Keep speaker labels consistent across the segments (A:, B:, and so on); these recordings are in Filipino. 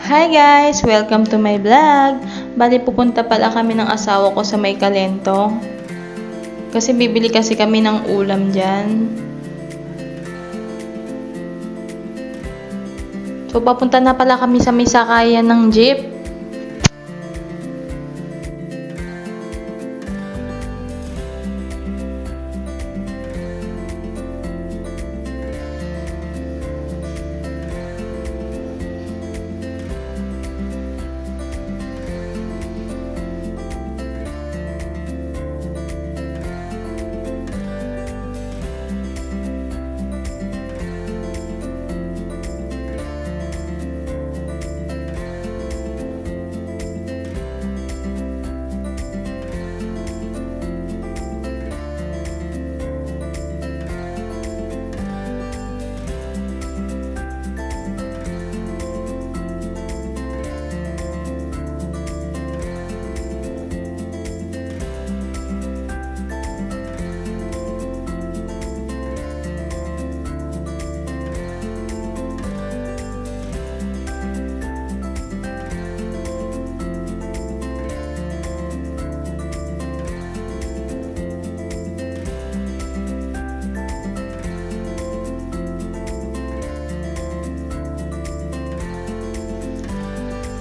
A: Hi guys! Welcome to my vlog. Bali pupunta pala kami ng asawa ko sa may Kalentong. Kasi bibili kasi kami ng ulam dyan. So papunta na pala kami sa may sakayan ng jeep.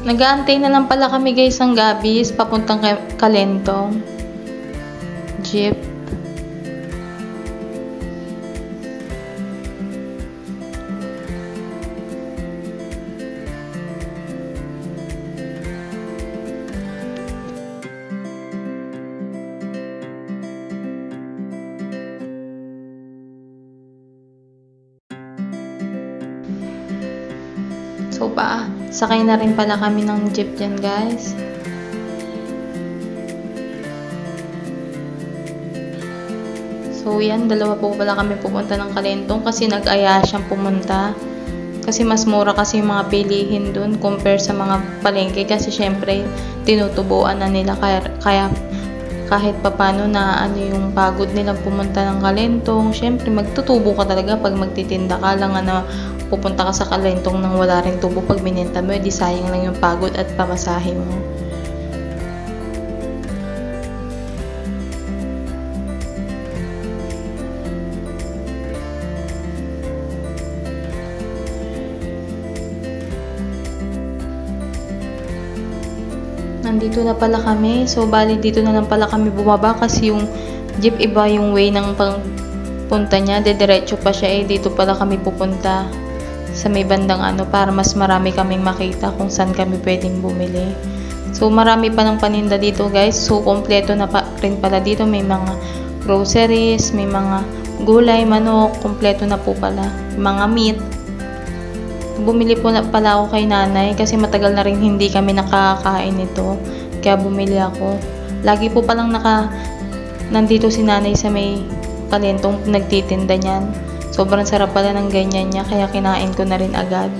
A: Nag-aantay na lang pala kami guys ng gabis papuntang Kalentong jeep. So sakay na rin pala kami ng jeep dyan guys. So yan, dalawa po pala kami pupunta ng Kalentong kasi nag-aya siyang pumunta. Kasi mas mura kasi yung mga pilihin dun compare sa mga palengke kasi syempre tinutubuan na nila kaya kahit papano na ano yung pagod nilang pumunta ng Kalentong. Syempre magtutubo ka talaga pag magtitinda ka lang pupunta ka sa Kalentong nang wala rin tubo pag binenta mo, di sayang lang yung pagod at pamasahe mo. Nandito na pala kami. So bali dito na lang pala kami bumaba kasi yung jeep iba yung way ng pagpunta niya. Diretso pa siya dito pala kami pupunta sa may bandang para mas marami kaming makita kung saan kami pwedeng bumili. So marami pa ng paninda dito guys. So kompleto na rin pala dito. May mga groceries, may mga gulay, manok, kompleto na po pala. Mga meat. Bumili po na pala ako kay nanay kasi matagal na rin hindi kami nakakain nito. Kaya bumili ako. Lagi po palang nandito si nanay sa may Kalentong nagtitinda niyan. Sobrang sarap pala ng ganyan niya, kaya kinain ko na rin agad.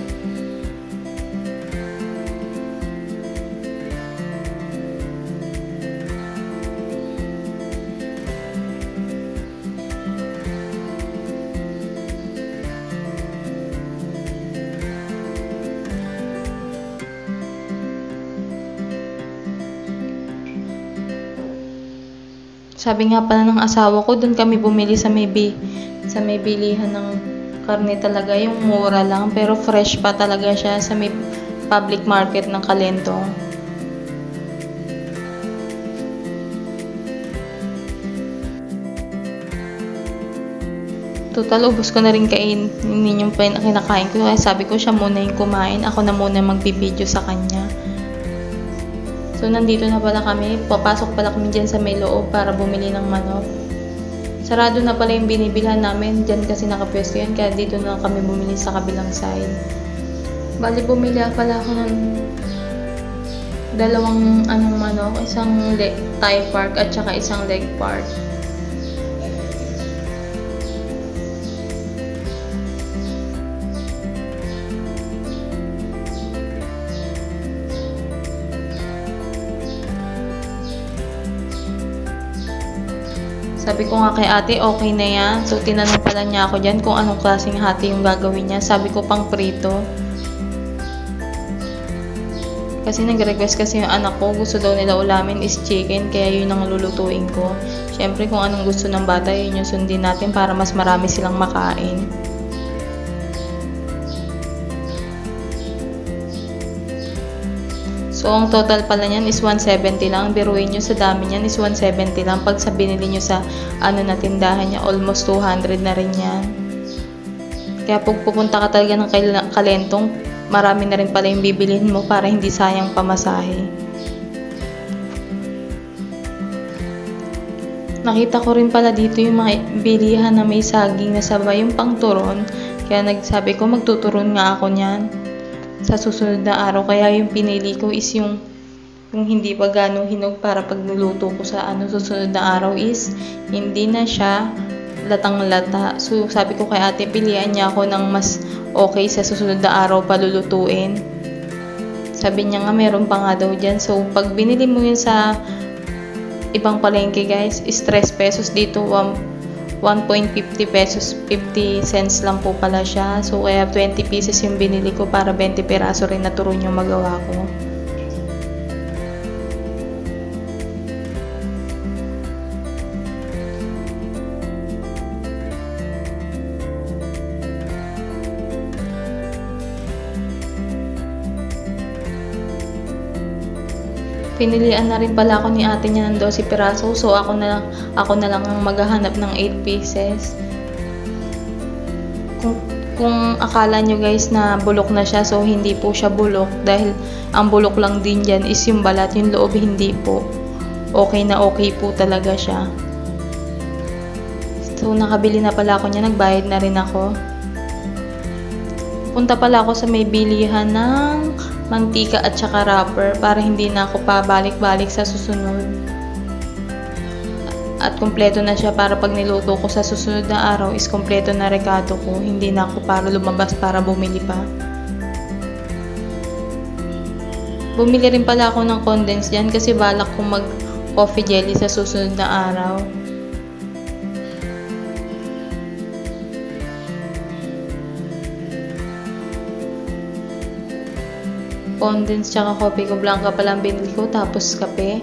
A: Sabi nga pala ng asawa ko, doon kami bumili sa may bilihan ng karne talaga, yung mura lang pero fresh pa talaga siya sa may public market ng Kalentong. Total ubos ko na rin kainin yung kinakain ko kaya sabi ko siya muna yung kumain, ako na muna magbibideo sa kanya. So nandito na pala kami, papasok pala kami dyan sa may loob para bumili ng manok. Sarado na pala yung binibilhan namin, dyan kasi nakapwesto yan, kaya dito na kami bumili sa kabilang side. Bali bumili pala ako ng dalawang manok, isang thigh part at saka isang leg part. Sabi ko nga kay ate, okay na yan. So, tinanong pala niya ako dyan kung anong klaseng hati yung gagawin niya. Sabi ko, pang prito. Kasi nag-request kasi yung anak ko, gusto daw nila ulamin is chicken, kaya yun ang lulutuin ko. Syempre kung anong gusto ng bata, yun yung sundin natin para mas marami silang makain. So, ang total pala niyan is 170 lang. Biruin nyo sa dami niyan is 170 lang. Pag sa binili nyo sa na tindahan niya, almost 200 na rin yan. Kaya pag pupunta ka talaga ng Kalentong, marami na rin pala yung bibilihin mo para hindi sayang pamasahe. Nakita ko rin pala dito yung mga bilihan na may saging na sabay yung pang turon. Kaya nagsabi ko magtuturon nga ako niyan sa susunod na araw. Kaya yung pinili ko is yung hindi pa ganong hinog para pag niluto ko sa susunod na araw is hindi na siya latang-lata. So sabi ko kay ate, pilihan niya ako ng mas okay sa susunod na araw palulutuin. Sabi niya nga meron pa nga daw dyan. So pag binili mo yun sa ibang palengke guys is 3 pesos, dito 1.50 pesos, 50 cents lang po pala siya. So kaya 20 pieces yung binili ko para 20 peraso rin na turon yung magawa ko. Pinilian na rin pala ako ni ate niya ng 12 piraso. So ako na lang ang maghahanap ng 8 pieces. Kung akala nyo guys na bulok na siya, so hindi po siya bulok. Dahil ang bulok lang din dyan is yung balat, yung loob hindi po. Okay na okay po talaga siya. So nakabili na pala ako niya, nagbayad na rin ako. Punta pala ako sa may bilihan ng mantika at saka wrapper para hindi na ako pabalik-balik sa susunod. At kumpleto na siya para pag niluto ko sa susunod na araw is kumpleto na rekado ko. Hindi na ako para lumabas para bumili pa. Bumili rin pala ako ng condensed dyan kasi balak kong mag coffee jelly sa susunod na araw. Condensed tsaka coffee ko blanca pala ang binili ko, tapos kape,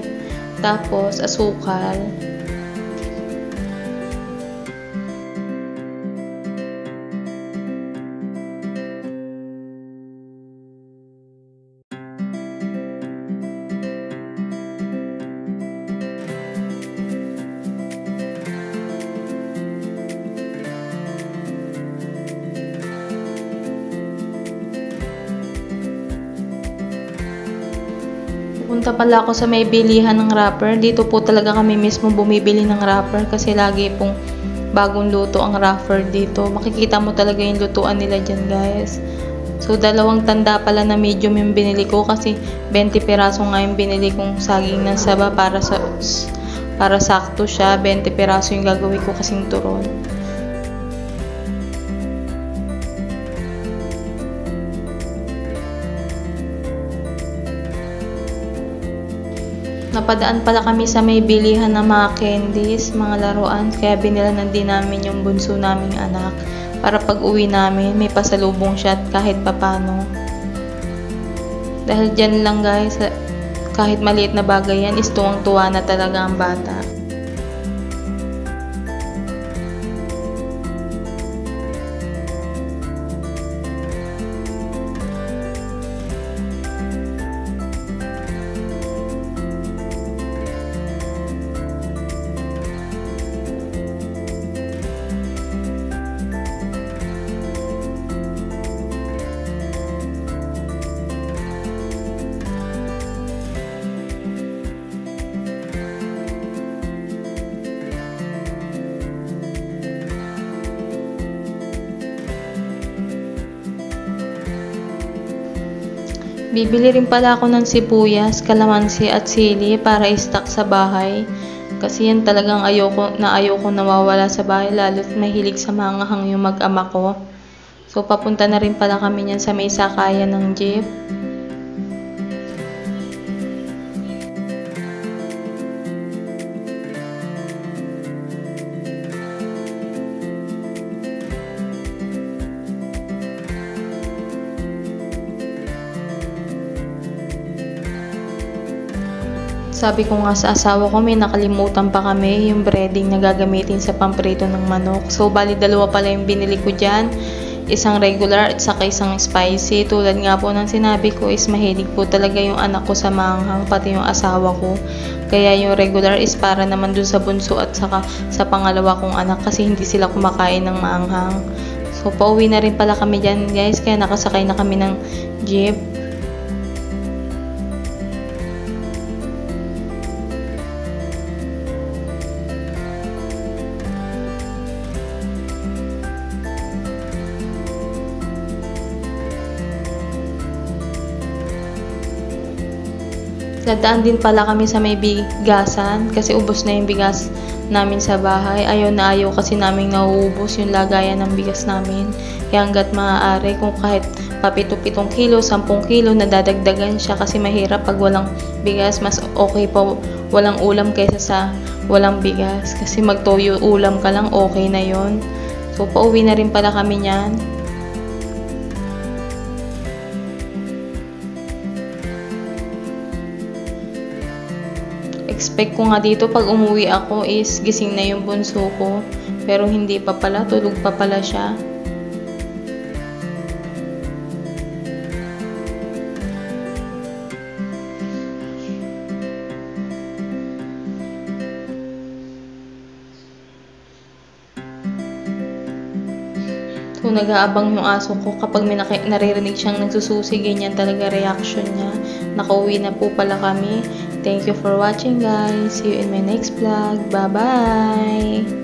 A: tapos asukal. Punta pala ako sa may bilihan ng wrapper. Dito po talaga kami mismo bumibili ng wrapper kasi lagi pong bagong luto ang wrapper dito. Makikita mo talaga yung lutuan nila dyan guys. So dalawang tanda pala na medium yung binili ko kasi 20 peraso nga yung binili kong saging ng saba para sakto siya. 20 peraso yung gagawin ko kasing turon. Napadaan pala kami sa may bilihan ng mga candies, mga laruan, kaya binilanan din namin yung bunso naming anak para pag uwi namin may pasalubong siya kahit papano. Dahil dyan lang guys, kahit maliit na bagay yan is tuwang-tuwa na talaga ang bata. Bibili rin pala ako ng sibuyas, kalamansi at sili para i-stock sa bahay. Kasi yan talagang ayoko nawawala sa bahay, lalo't mahilig sa manghang yung mag-ama ko. So papunta na rin pala kami niyan sa may sakayan ng jeep. sabi ko nga sa asawa ko, may nakalimutan pa kami yung breading na gagamitin sa pamprito ng manok. So bali dalawa pala yung binili ko dyan, isang regular at saka isang spicy. Tulad nga po ng sinabi ko is mahilig po talaga yung anak ko sa maanghang, pati yung asawa ko. Kaya yung regular is para naman dun sa bunso at saka sa pangalawa kong anak kasi hindi sila kumakain ng maanghang. So pauwi na rin pala kami dyan guys, kaya nakasakay na kami ng jeep. Nadaan din pala kami sa may bigasan kasi ubos na yung bigas namin sa bahay. Ayaw na ayaw kasi naming nauubos yung lagayan ng bigas namin. Kaya hanggat maaari, kung kahit pa 7 kilo, 10 kilo, nadadagdagan siya kasi mahirap pag walang bigas. Mas okay pa walang ulam kaysa sa walang bigas. Kasi magtoyo ulam ka lang, okay na yon. So pauwi na rin pala kami niyan. Expect ko nga dito pag umuwi ako is gising na yung bunso ko. Pero hindi pa pala, tulog pa pala siya. So nag-aabang yung aso ko kapag may naririnig siyang nagsususi, ganyan talaga reaction niya. Nakauwi na po pala kami. Thank you for watching guys. See you in my next vlog. Bye-bye!